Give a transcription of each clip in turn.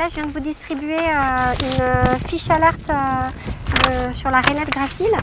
Là, je viens de vous distribuer une fiche alerte sur la rainette gracile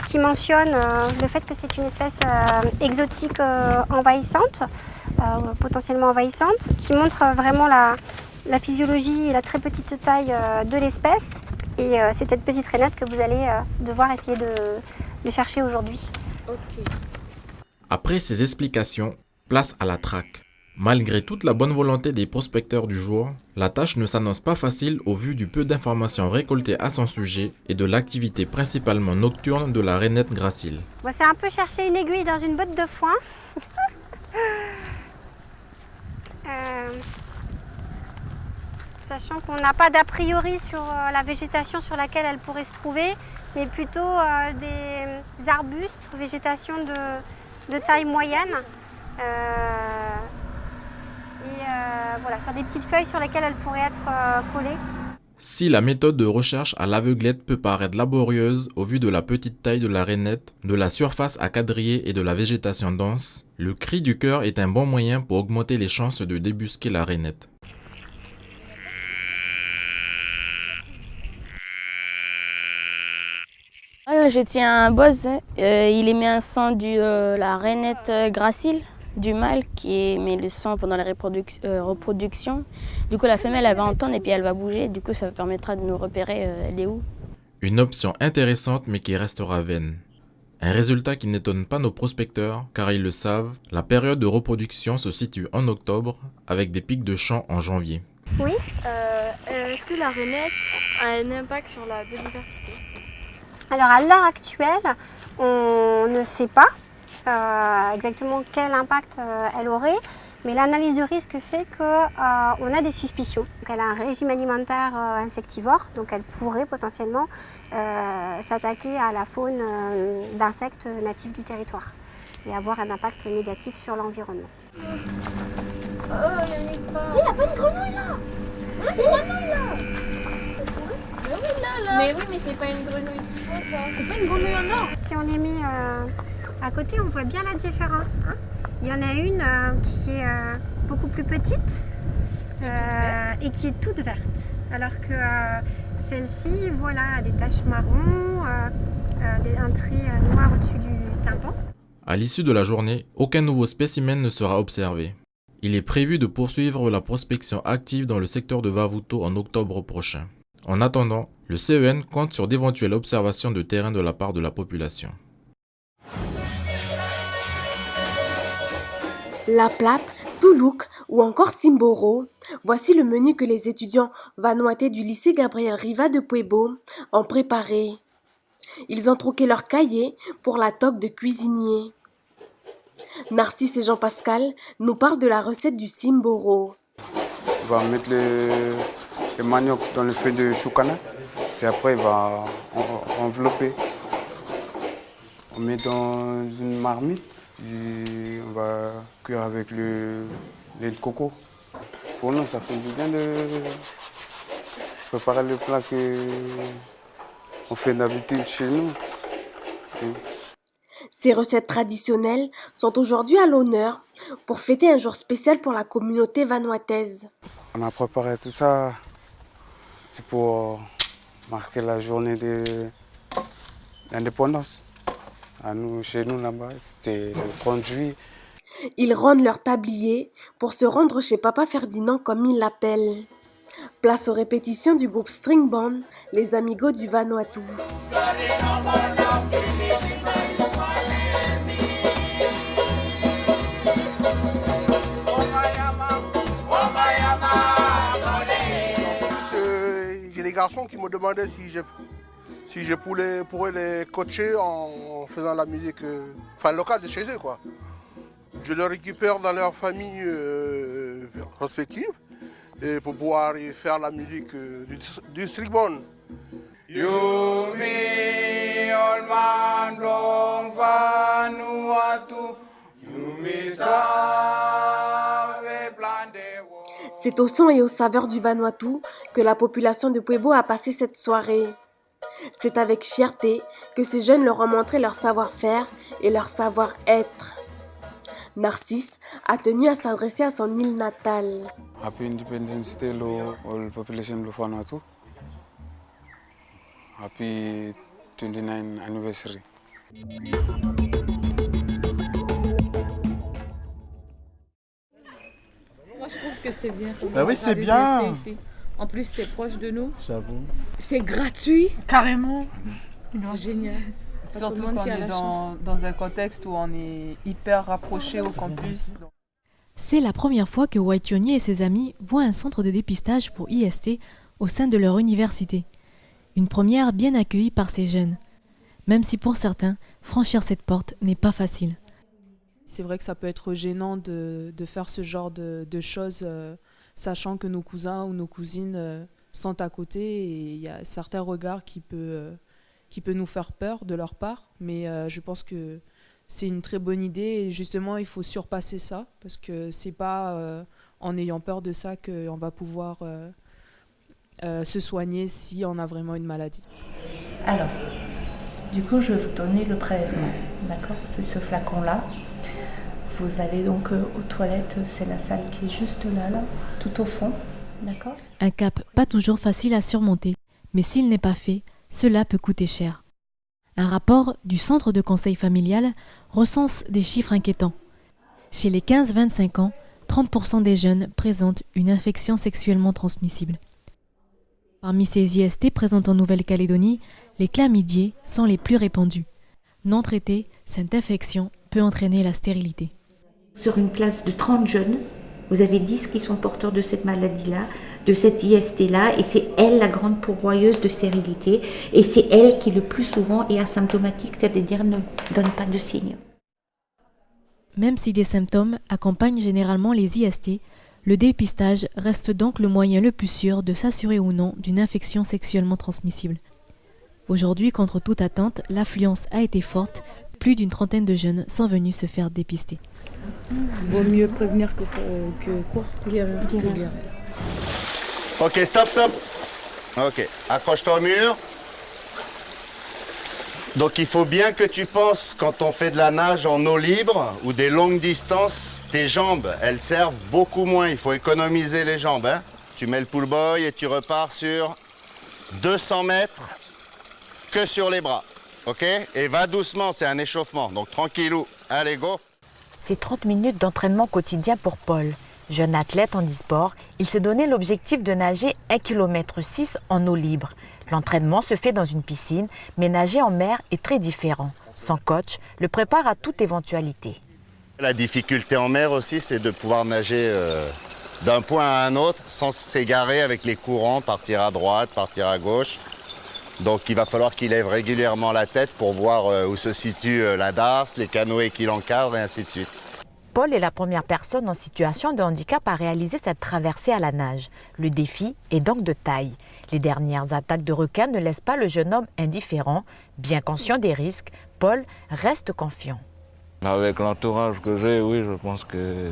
qui mentionne le fait que c'est une espèce exotique envahissante, potentiellement envahissante, qui montre vraiment la physiologie et la très petite taille de l'espèce. Et c'est cette petite rainette que vous allez devoir essayer de chercher aujourd'hui. Ok. Après ces explications, place à la traque. Malgré toute la bonne volonté des prospecteurs du jour, la tâche ne s'annonce pas facile au vu du peu d'informations récoltées à son sujet et de l'activité principalement nocturne de la rainette gracile. Bon, c'est un peu chercher une aiguille dans une botte de foin. Sachant qu'on n'a pas d'a priori sur la végétation sur laquelle elle pourrait se trouver, mais plutôt des arbustes, végétation de taille moyenne. Voilà, sur des petites feuilles sur lesquelles elle pourrait être collée. Si la méthode de recherche à l'aveuglette peut paraître laborieuse au vu de la petite taille de la rainette, de la surface à quadriller et de la végétation dense, le cri du cœur est un bon moyen pour augmenter les chances de débusquer la rainette. Je tiens un boss, il émet un son de la rainette gracile, du mâle qui émet le son pendant la reproduction. Du coup, la femelle, elle va entendre et puis elle va bouger. Du coup, ça permettra de nous repérer elle est où. Une option intéressante mais qui restera vaine. Un résultat qui n'étonne pas nos prospecteurs car ils le savent, la période de reproduction se situe en octobre avec des pics de chant en janvier. Oui. Est-ce que la rainette a un impact sur la biodiversité? Alors à l'heure actuelle, on ne sait pas exactement quel impact elle aurait, mais l'analyse de risque fait qu'on a des suspicions. Donc, elle a un régime alimentaire insectivore, donc elle pourrait potentiellement s'attaquer à la faune d'insectes natifs du territoire et avoir un impact négatif sur l'environnement. Oh, Yannick, pas. Il n'y a pas une grenouille là. C'est une grenouille là. Mais oui, mais c'est pas une grenouille qu'il faut, ça. C'est pas une grenouille en or. Si on les met à côté, on voit bien la différence. Hein. Il y en a une qui est beaucoup plus petite et qui est toute verte. Alors que celle-ci, voilà, a des taches marron, un trait noir au-dessus du tympan. À l'issue de la journée, aucun nouveau spécimen ne sera observé. Il est prévu de poursuivre la prospection active dans le secteur de Vavuto en octobre prochain. En attendant, le CEN compte sur d'éventuelles observations de terrain de la part de la population. La Plape, Toulouk ou encore Simboro, voici le menu que les étudiants vanuatais du lycée Gabriel Riva de Puebo ont préparé. Ils ont troqué leur cahier pour la toque de cuisinier. Narcisse et Jean-Pascal nous parlent de la recette du Simboro. On va mettre le manioc dans le feu de choucana, puis après il va envelopper. On met dans une marmite et on va cuire avec le lait de coco. Pour nous, ça fait du bien de préparer le plat qu'on fait d'habitude chez nous. Ces recettes traditionnelles sont aujourd'hui à l'honneur pour fêter un jour spécial pour la communauté vanuataise. On a préparé tout ça, c'est pour marquer la journée de l'indépendance. Chez nous là-bas, c'était le 30 juillet. Ils rendent leur tablier pour se rendre chez Papa Ferdinand comme ils l'appellent. Place aux répétitions du groupe String Band, les Amigos du Vanuatu. J'ai des garçons qui me demandaient si je pourrais les coacher en faisant la musique locale de chez eux, quoi. Je les récupère dans leur famille respective et pour pouvoir faire la musique du String Band. C'est au son et aux saveurs du Vanuatu que la population de Puebo a passé cette soirée. C'est avec fierté que ces jeunes leur ont montré leur savoir-faire et leur savoir-être. Narcisse a tenu à s'adresser à son île natale. Happy Independence Day lo all population lo Vanuatu. Happy 29th anniversary. Moi, je trouve que c'est bien. Bah oui, c'est bien. Ici. En plus, c'est proche de nous. J'avoue. C'est gratuit. Carrément. C'est génial. Surtout quand on est dans un contexte où on est hyper rapproché au campus. C'est la première fois que Waitionyi et ses amis voient un centre de dépistage pour IST au sein de leur université. Une première bien accueillie par ces jeunes. Même si pour certains, franchir cette porte n'est pas facile. C'est vrai que ça peut être gênant de faire ce genre de choses, sachant que nos cousins ou nos cousines sont à côté et il y a certains regards qui peut nous faire peur de leur part. Mais je pense que c'est une très bonne idée et justement il faut surpasser ça parce que c'est pas en ayant peur de ça qu'on va pouvoir se soigner si on a vraiment une maladie. Alors, du coup je vais vous donner le prélèvement, d'accord? C'est ce flacon-là. Vous allez donc aux toilettes, c'est la salle qui est juste là, tout au fond, d'accord? Un cap pas toujours facile à surmonter, mais s'il n'est pas fait, cela peut coûter cher. Un rapport du Centre de conseil familial recense des chiffres inquiétants. Chez les 15-25 ans, 30% des jeunes présentent une infection sexuellement transmissible. Parmi ces IST présents en Nouvelle-Calédonie, les chlamydiés sont les plus répandus. Non traitées, cette infection peut entraîner la stérilité. Sur une classe de 30 jeunes, vous avez 10 qui sont porteurs de cette maladie-là, de cette IST-là, et c'est elle la grande pourvoyeuse de stérilité, et c'est elle qui le plus souvent est asymptomatique, c'est-à-dire ne donne pas de signes. Même si des symptômes accompagnent généralement les IST, le dépistage reste donc le moyen le plus sûr de s'assurer ou non d'une infection sexuellement transmissible. Aujourd'hui, contre toute attente, l'affluence a été forte. Plus d'une trentaine de jeunes sont venus se faire dépister. Vaut mieux prévenir que quoi? Guérir. Ok, stop. Ok, accroche-toi au mur. Donc il faut bien que tu penses, quand on fait de la nage en eau libre ou des longues distances, tes jambes, elles servent beaucoup moins. Il faut économiser les jambes. Hein. Tu mets le pull boy et tu repars sur 200 mètres que sur les bras. Ok? Et va doucement, c'est un échauffement. Donc tranquillou. Allez, go! C'est 30 minutes d'entraînement quotidien pour Paul. Jeune athlète en e-sport, il s'est donné l'objectif de nager 1,6 km en eau libre. L'entraînement se fait dans une piscine, mais nager en mer est très différent. Son coach le prépare à toute éventualité. La difficulté en mer aussi, c'est de pouvoir nager d'un point à un autre sans s'égarer avec les courants, partir à droite, partir à gauche. Donc il va falloir qu'il lève régulièrement la tête pour voir où se situe la darse, les canoës qui l'encadrent et ainsi de suite. Paul est la première personne en situation de handicap à réaliser cette traversée à la nage. Le défi est donc de taille. Les dernières attaques de requins ne laissent pas le jeune homme indifférent. Bien conscient des risques, Paul reste confiant. Avec l'entourage que j'ai, oui, je pense que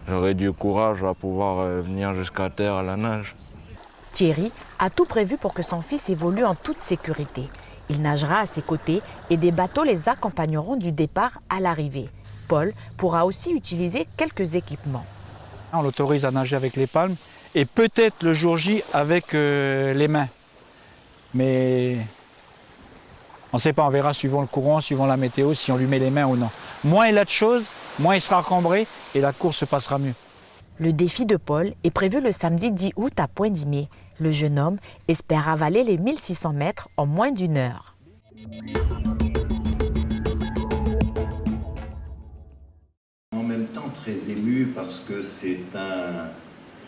j'aurai du courage à pouvoir venir jusqu'à terre à la nage. Thierry a tout prévu pour que son fils évolue en toute sécurité. Il nagera à ses côtés et des bateaux les accompagneront du départ à l'arrivée. Paul pourra aussi utiliser quelques équipements. On l'autorise à nager avec les palmes et peut-être le jour J avec les mains. Mais on ne sait pas, on verra suivant le courant, suivant la météo, si on lui met les mains ou non. Moins il a de choses, moins il sera encombré et la course se passera mieux. Le défi de Paul est prévu le samedi 10 août à Pointe-d'Imé. Le jeune homme espère avaler les 1600 mètres en moins d'1 heure. En même temps très ému parce que c'est un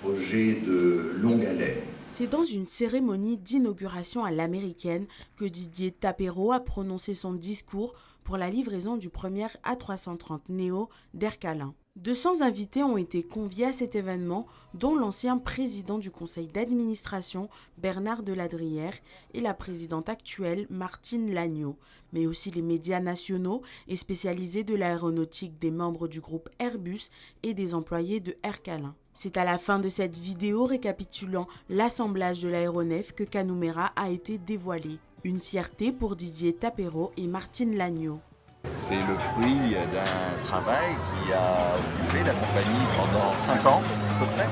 projet de longue haleine. C'est dans une cérémonie d'inauguration à l'américaine que Didier Tapero a prononcé son discours pour la livraison du premier A330 Neo d'Air Calin. 200 invités ont été conviés à cet événement, dont l'ancien président du conseil d'administration Bernard Deladrière et la présidente actuelle Martine Lagneau, mais aussi les médias nationaux et spécialisés de l'aéronautique, des membres du groupe Airbus et des employés de Air Calin. C'est à la fin de cette vidéo récapitulant l'assemblage de l'aéronef que Kanumera a été dévoilé. Une fierté pour Didier Tapero et Martine Lagneau. C'est le fruit d'un travail qui a occupé la compagnie pendant 5 ans peu près.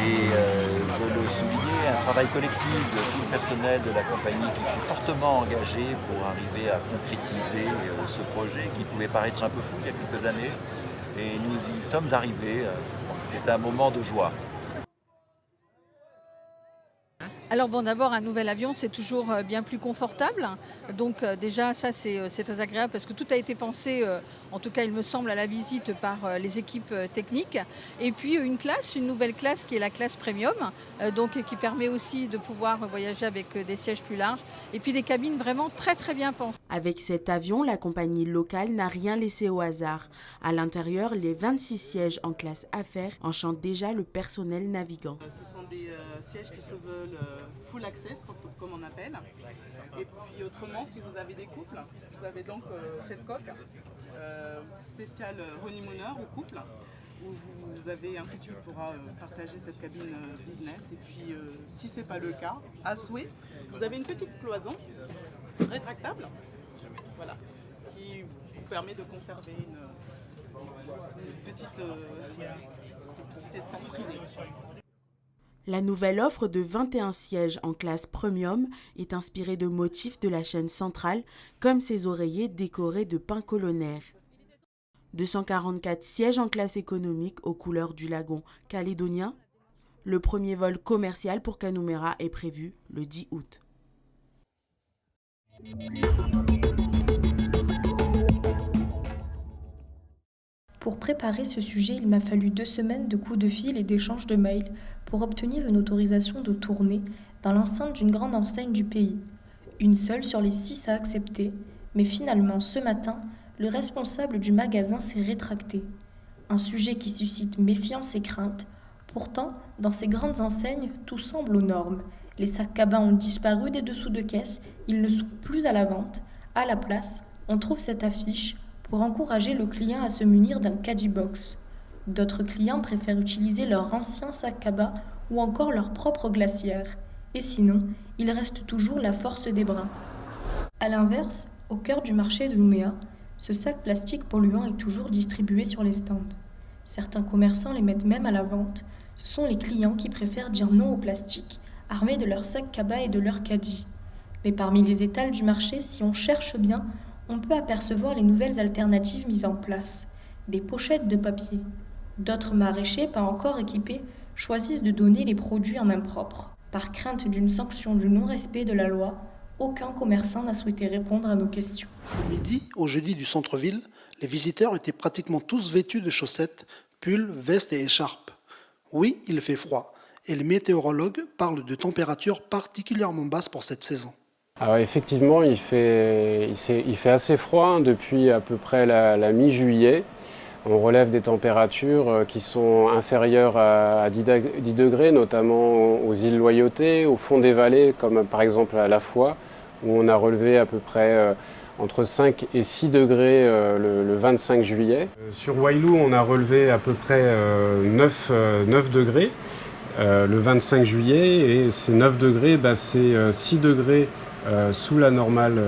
Et je le soulignais, un travail collectif de tout le personnel de la compagnie qui s'est fortement engagé pour arriver à concrétiser ce projet qui pouvait paraître un peu fou il y a quelques années. Et nous y sommes arrivés. C'est un moment de joie. Alors bon, d'abord, un nouvel avion, c'est toujours bien plus confortable. Donc déjà, ça, c'est très agréable parce que tout a été pensé, en tout cas, il me semble, à la visite par les équipes techniques. Et puis une nouvelle classe qui est la classe premium, donc qui permet aussi de pouvoir voyager avec des sièges plus larges. Et puis des cabines vraiment très très bien pensées. Avec cet avion, la compagnie locale n'a rien laissé au hasard. À l'intérieur, les 26 sièges en classe affaires enchantent déjà le personnel navigant. Ce sont des sièges qui se veulent full access, comme on appelle. Et puis autrement, si vous avez des couples, vous avez donc cette coque spéciale honeymooner ou couple, où vous avez un couple qui pourra partager cette cabine business. Et puis si ce n'est pas le cas, à souhait, vous avez une petite cloison rétractable, voilà, qui vous permet de conserver un petit espace privé. La nouvelle offre de 21 sièges en classe premium est inspirée de motifs de la chaîne centrale, comme ses oreillers décorés de pins colonnaires. 244 sièges en classe économique aux couleurs du lagon calédonien. Le premier vol commercial pour Kanumera est prévu le 10 août. Pour préparer ce sujet, il m'a fallu 2 semaines de coups de fil et d'échanges de mails pour obtenir une autorisation de tournée dans l'enceinte d'une grande enseigne du pays. Une seule sur les 6 à accepter, mais finalement ce matin, le responsable du magasin s'est rétracté. Un sujet qui suscite méfiance et crainte. Pourtant, dans ces grandes enseignes, tout semble aux normes. Les sacs cabas ont disparu des dessous de caisse, ils ne sont plus à la vente. À la place, on trouve cette affiche pour encourager le client à se munir d'un caddie box. D'autres clients préfèrent utiliser leur ancien sac cabas ou encore leur propre glacière. Et sinon, il reste toujours la force des bras. A l'inverse, au cœur du marché de Nouméa, ce sac plastique polluant est toujours distribué sur les stands. Certains commerçants les mettent même à la vente. Ce sont les clients qui préfèrent dire non au plastique, armés de leur sac cabas et de leur caddie. Mais parmi les étals du marché, si on cherche bien, on peut apercevoir les nouvelles alternatives mises en place. Des pochettes de papier. D'autres maraîchers, pas encore équipés, choisissent de donner les produits en main propre. Par crainte d'une sanction du non-respect de la loi, aucun commerçant n'a souhaité répondre à nos questions. Midi, au jeudi du centre-ville, les visiteurs étaient pratiquement tous vêtus de chaussettes, pulls, vestes et écharpes. Oui, il fait froid, et les météorologues parlent de températures particulièrement basses pour cette saison. Alors effectivement, il fait assez froid depuis à peu près la mi-juillet. On relève des températures qui sont inférieures à 10 degrés, notamment aux îles Loyauté, au fond des vallées, comme par exemple à La Foix, où on a relevé à peu près entre 5 et 6 degrés le 25 juillet. Sur Wailou, on a relevé à peu près 9 degrés le 25 juillet, et ces 9 degrés, c'est 6 degrés sous la normale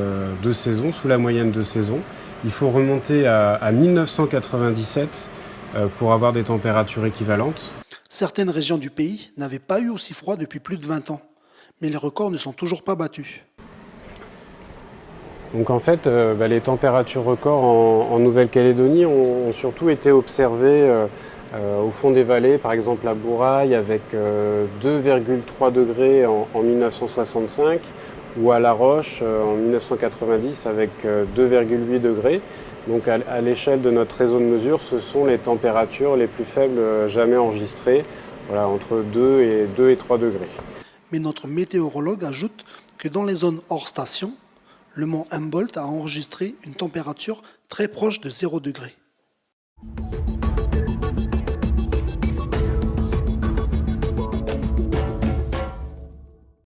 de saison, sous la moyenne de saison. Il faut remonter à 1997 pour avoir des températures équivalentes. Certaines régions du pays n'avaient pas eu aussi froid depuis plus de 20 ans, mais les records ne sont toujours pas battus. Donc en fait, les températures records en Nouvelle-Calédonie ont surtout été observées au fond des vallées, par exemple à Bourail avec 2,3 degrés en 1965, ou à La Roche en 1990 avec 2,8 degrés. Donc à l'échelle de notre réseau de mesure, ce sont les températures les plus faibles jamais enregistrées, voilà, entre 2 et 3 degrés. Mais notre météorologue ajoute que dans les zones hors station, le mont Humboldt a enregistré une température très proche de 0 degré.